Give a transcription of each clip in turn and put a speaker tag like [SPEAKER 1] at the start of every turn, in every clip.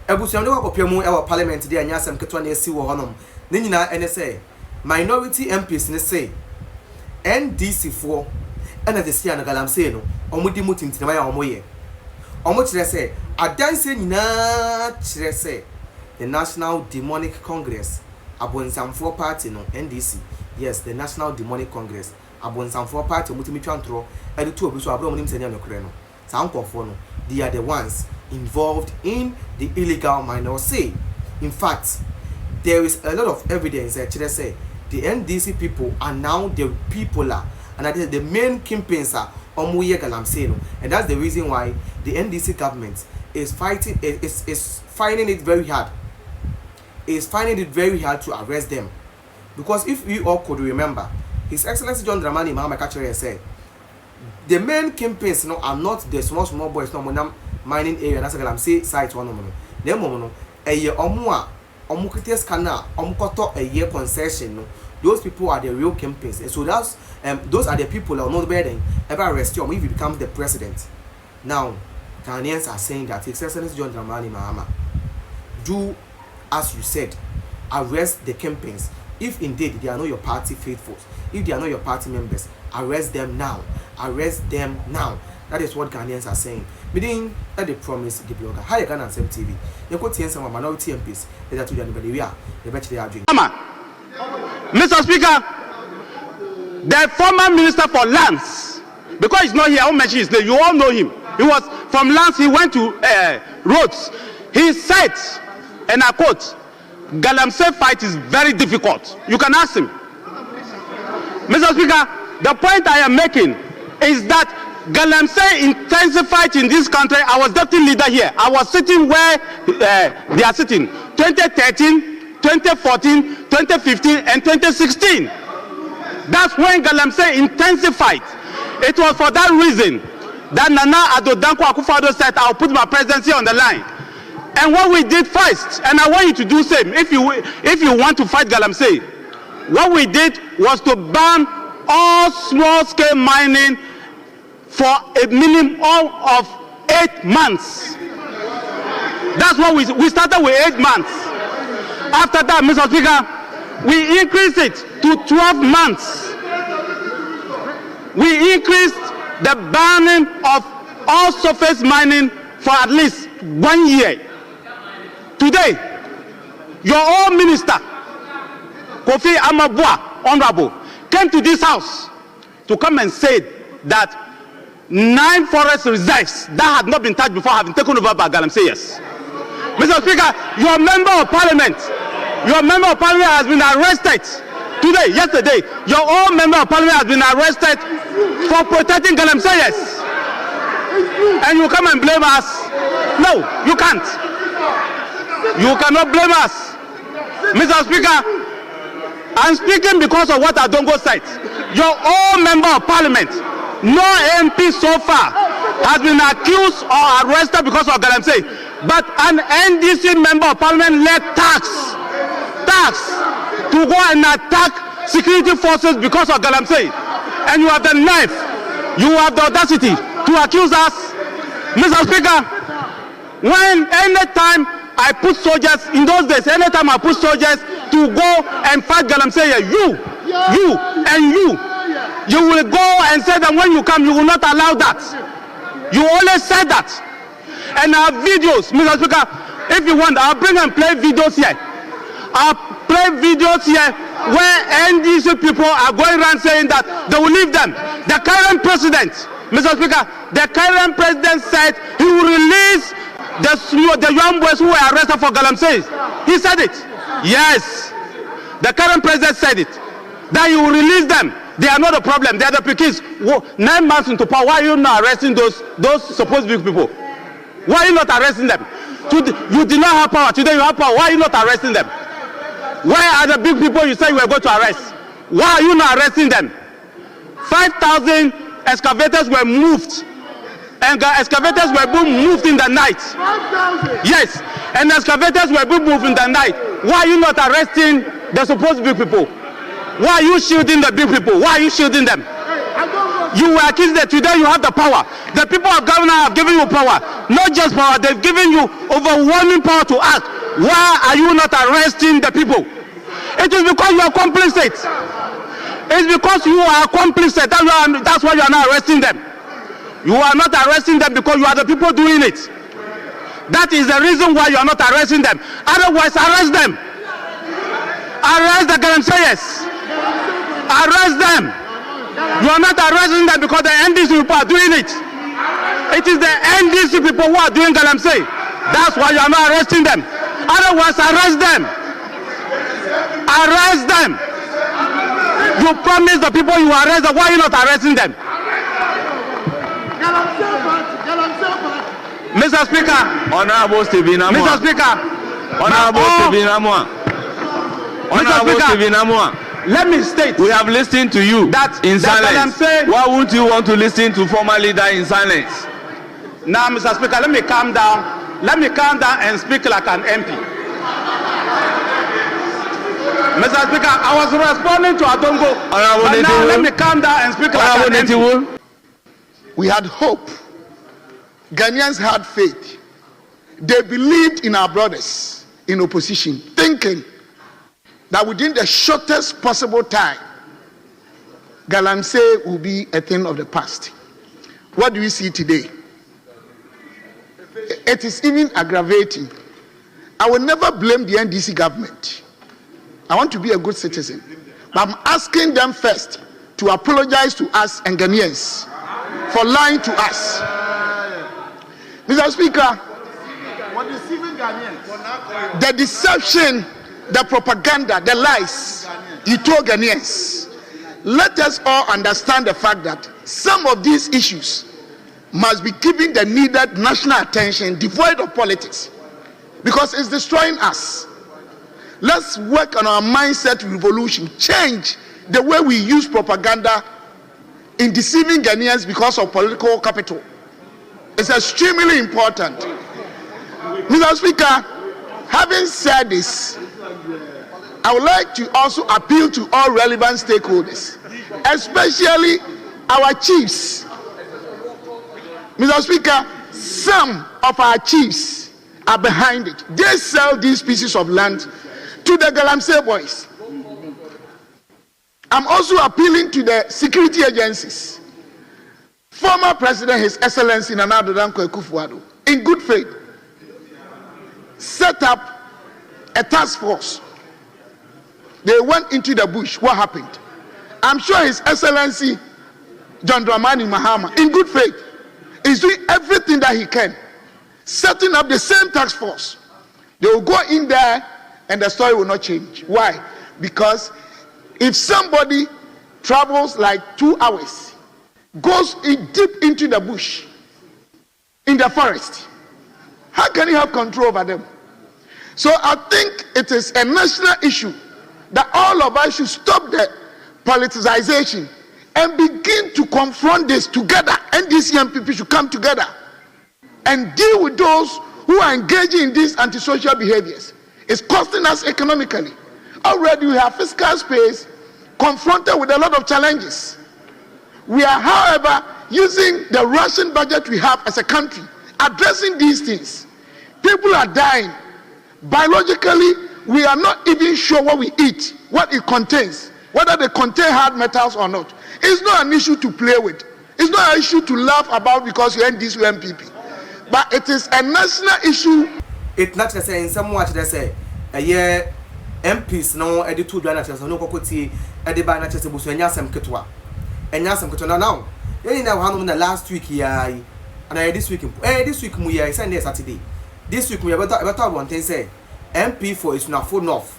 [SPEAKER 1] Ebusuam de wakopia mu e parliament de anya asem ketwa na esi wo honom ne nyina ene say minority MPs ne say NDC for and at the sea and Galamsey no omudi mutintima ya omoye omo kire say adanse nyina kire say the National Demonic Congress Abonsamfo Party no NDC. Yes, the National Demonic Congress Abonsamfo Party mutimi twantro e de to obi so abro monim senya no kure no sankofo no they are the ones involved in the illegal minor say. In fact, there is a lot of evidence that say the NDC people are now the people and that is the main kingpins are Omuye Galamsey no, and that's the reason why the NDC government is fighting is finding it very hard. Is finding it very hard to arrest them, because if we all could remember, His Excellency John Dramani Mahama said the main kingpins no are not the small boys no mining area na Galamsey site one no. Dem no eye omo a omo krites kana omo koto eye concession no. Those people are the real kingpins, and so that's those are the people that are not better ever arrest you if you become the president. Now Ghanaians are saying that His Excellency John Dramani Mahama, do as you said, arrest the kingpins. If indeed they are not your party faithfuls, if they are not your party members, arrest them now. Arrest them now. That is what Ghanaians are saying. Meaning that they promise the blogger. Hi, Ghana and TV. You could see some minority MPs that to anybody we are. They bet they are doing.
[SPEAKER 2] Mr. Speaker, the former Minister for Lands, because he's not here, I won't mention his name. You all know him. He was from Lands. He went to roads. He said, and I quote, Galamsey fight is very difficult. You can ask him. Mr. Speaker, the point I am making is that Galamsey intensified in this country. I was deputy leader here. I was sitting where they are sitting. 2013, 2014, 2015, and 2016. That's when Galamsey intensified. It was for that reason that Nana Addo Dankwa Akufo-Addo said, I'll put my presidency on the line. And what we did first, and I want you to do same, if you want to fight Galamsey, what we did was to ban all small-scale mining for a minimum of 8 months. That's what we started with 8 months. After that, Mr. Speaker, we increased it to 12 months. We increased the banning of all surface mining for at least 1 year. Today, your own minister, Kofi Amabua, Honorable, came to this house to come and say that 9 forest reserves that had not been touched before have been taken over by Galamseyers. Mr. Speaker, your member of parliament has been arrested today, yesterday. Your own member of parliament has been arrested for protecting Galamseyers. And you come and blame us? No, you can't. You cannot blame us. Mr. Speaker, I'm speaking because of what Adongo said. Your own member of parliament, no MP so far, has been accused or arrested because of Galamsey. But an NDC member of parliament led tax to go and attack security forces because of Galamsey. And you have the knife, you have the audacity to accuse us. Mr. Speaker, when anytime I put soldiers, in those days, anytime I put soldiers to go and fight Galamsey, you will go and say that when you come, you will not allow that. You always said that. And our videos, Mr. Speaker, if you want, I'll bring and play videos here. I'll play videos here where NDC people are going around saying that they will leave them. The current president, Mr. Speaker, the current president said he will release the young boys who were arrested for Galamsey. He said it. Yes. The current president said it. That he will release them. They are not a problem. They are the Pikis. 9 months into power, why are you not arresting those supposed big people? Why are you not arresting them? You did not have power. Today you have power. Why are you not arresting them? Where are the big people you said you were going to arrest? Why are you not arresting them? 5,000 excavators were moved. And excavators were being moved in the night. Yes, and excavators were being moved in the night. Why are you not arresting the supposed big people? Why are you shielding the big people? Why are you shielding them? You were accused that today you have the power. The people of Ghana have given you power. Not just power, they've given you overwhelming power to act. Why are you not arresting the people? It is because you are complicit. It's because you are complicit. That's why you are not arresting them. You are not arresting them because you are the people doing it. That is the reason why you are not arresting them. Otherwise, arrest them. Arrest the Galamseyers. Arrest them. You are not arresting them because the NDC people are doing it. It is the NDC people who are doing Galamsey. That's why you are not arresting them. Otherwise, arrest them. Arrest them. You promise the people you arrest them. Why are you not arresting them? Mr. Speaker.
[SPEAKER 3] Honorable Stephen Amwa.
[SPEAKER 2] Mr. Speaker.
[SPEAKER 3] Honorable Stephen Amwa. Honorable Stephen Amwa.
[SPEAKER 2] Let me state.
[SPEAKER 3] We have listened to you in silence. Why wouldn't you want to listen to former leader in silence?
[SPEAKER 2] Now, Mr. Speaker, let me calm down. Let me calm down and speak like an MP. Mr. Speaker, I was responding to Adongo. But now let me calm down and speak like an MP.
[SPEAKER 4] We had hope. Ghanaians had faith. They believed in our brothers in opposition, thinking that within the shortest possible time, Galamsey will be a thing of the past. What do we see today? It is even aggravating. I will never blame the NDC government. I want to be a good citizen. But I'm asking them first to apologize to us and Ghanaians for lying to us. Mr. Speaker, the deception, the propaganda, the lies you told Ghanaians. Let us all understand the fact that some of these issues must be given the needed national attention, devoid of politics, because it's destroying us. Let's work on our mindset revolution, change the way we use propaganda in deceiving Ghanaians because of political capital. It's extremely important. Mr. Speaker, having said this, I would like to also appeal to all relevant stakeholders, especially our chiefs. Mr. Speaker, some of our chiefs are behind it. They sell these pieces of land to the Galamsey boys. I'm also appealing to the security agencies. Former President, His Excellency Nana Addo Dankwa Akufo-Addo, in good faith, set up a task force. They went into the bush. What happened? I'm sure His Excellency John Dramani Mahama, in good faith, is doing everything that he can, setting up the same task force. They will go in there and the story will not change. Why? Because if somebody travels like 2 hours, goes deep into the bush, in the forest, how can you have control over them? So I think it is a national issue that all of us should stop the politicization and begin to confront this together. NDC and MPP should come together and deal with those who are engaging in these antisocial behaviors. It's costing us economically. Already we have fiscal space confronted with a lot of challenges. We are, however, using the Russian budget we have as a country, addressing these things. People are dying. Biologically, we are not even sure what we eat, what it contains, whether they contain hard metals or not. It's not an issue to play with. It's not an issue to laugh about because you end this with MPP. But it is a national issue.
[SPEAKER 1] It's not just saying some watch they say a year MPs no editu do na chese no kokoti e de ba na chese busu enyasem ketwa now yen na hanu na last week ya and this week mu ya Sunday Saturday this week we better one thing say MP for is na full north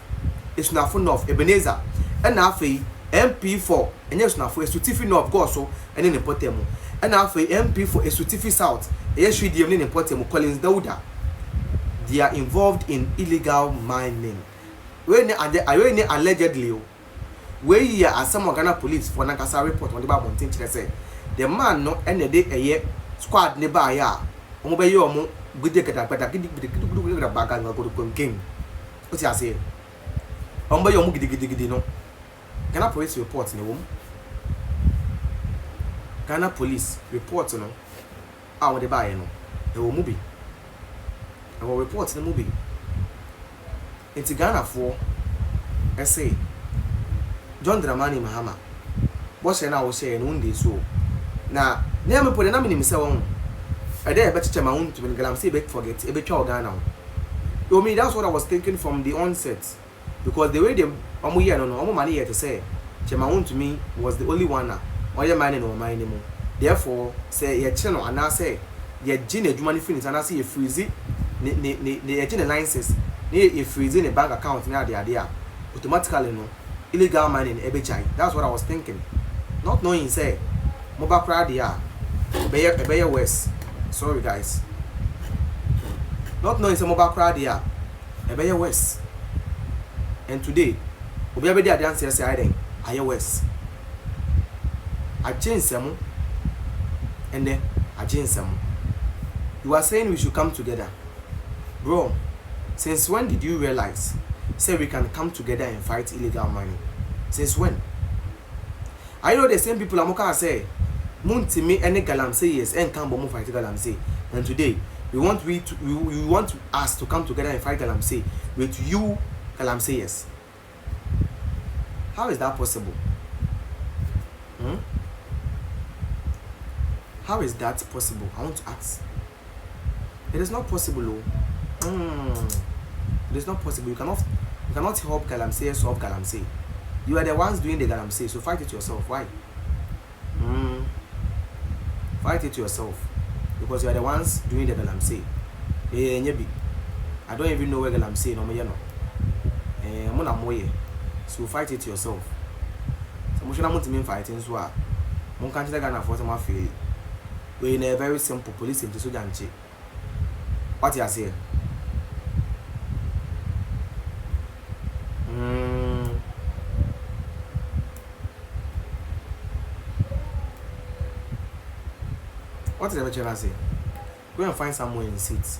[SPEAKER 1] Ebenezer and na afei MP for enye is na for Esutifi north go so ene ne potemu and na afei MP for Esutifi south Yeshudiem ne potemu Collins Dauda. They are involved in illegal mining. When allegedly, where you are some Ghana police for Nankasa report on the Bible thing to say the man no any day a year squad nearby ya. Omobe yo mo good day but I back and go to game. What's I say? Omobe yo mo gidi no. Ghana police report in the room. Ghana police report no a wo de ba ye no e wo mu bi e wo report no mu bi enti Ghana fo say John Dramani Mahama what say na wo say no ndi so na na me pode na me nim se won e dey be cheche ma won to me Galamsey be forget e be twa Ghana yo me that's what I was thinking from the onset because the way them omo here no omo mani here to say chema won to me was the only one na oye mine no mine mo therefore say ye che no ana say ye gi na adwuma ni finish ana say ye freeze ne ye gi na licenses ne ye freeze ne bank account na ade a automatically no illegal mining e be chai. That's what I was thinking, not knowing say mobile crowd there be worse. Sorry guys, not knowing say mobile crowd there be worse. And today obi abedi adanse say I then aye worse. I change some and then I change some. You are saying we should come together, bro. Since when did you realize say we can come together and fight illegal mining? Since when? I know the same people amoka say Muntimi any Galamseyers and can bomb fight Galamsey. And today we want us to come together and fight Galamsey with you Galamseyers. How is that possible? How is that possible? I want to ask. It is not possible. It is not possible. You cannot help Galamsey solve Galamsey. You are the ones doing the Galamsey, so fight it yourself. Why? Fight it yourself. Because you are the ones doing the Galamsey. I don't even know where Galamsey no me. So fight it yourself. So much na fighting so a mon kan tell Ghana for some fail. We in a very simple police into so janche. What you say? What is the channel say? Go and find somewhere in seats.